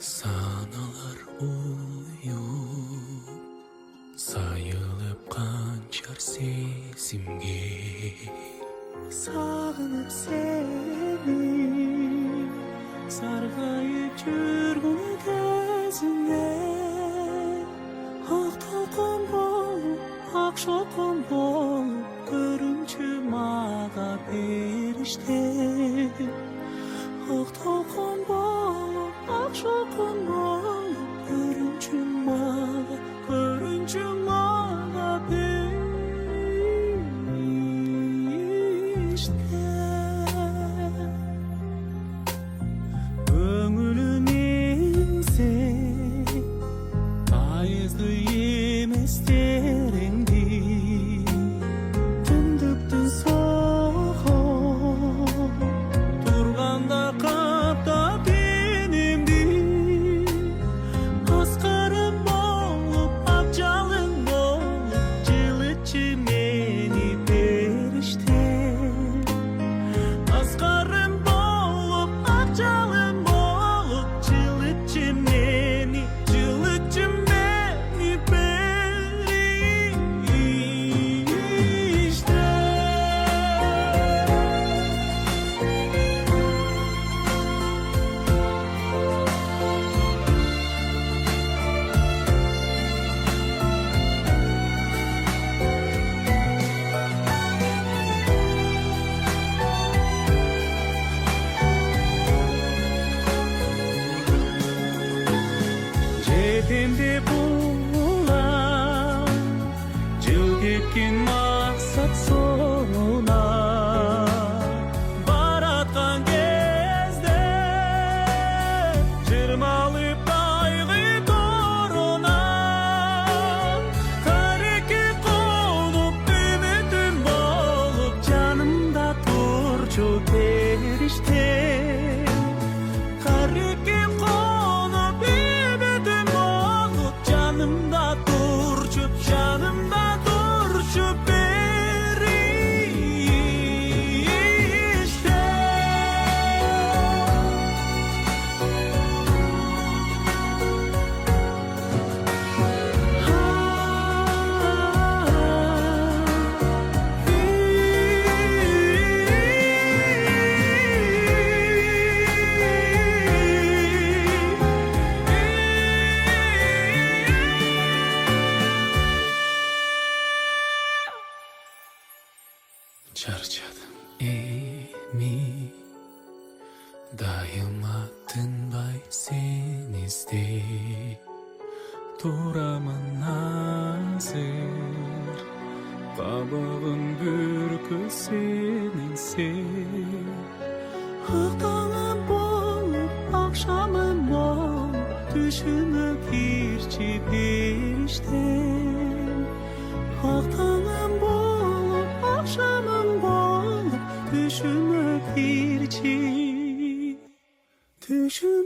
Sanalar uyup sayılıp kançar sesimge Sağınıp seni sargayıp жүргүн кезинде ак толкун болуп ак шолкун болуп көрүнчү мага бериште ак толкун болуп ак шолкун болуп көрүнчү мага бериште көңүлүмүн сен айызды эмес тереңди түндүктүн согон турганда каптап денемди аскарым болуп ак жалын болуп жылытчы мени бериште аскарым болуп ак жалын болуп жылытчы мени бериште жетемде булам жыл кеткен максат соңуна бараткан кезде жырмалып кайгы торуна кареке колуп үмүтүм болуп жанымда турчу бериште кареке колуп үмүтүм болуп жанымда турчу бериште Çarçadım emi Daima tınbay sen iste Duramın nazır Kabağın bürkü senin sen ак таңым болуп акшамым болуп түшүмө кирчи бериште ак таңым болуп акшамым болуп түшүмө кирчи бериште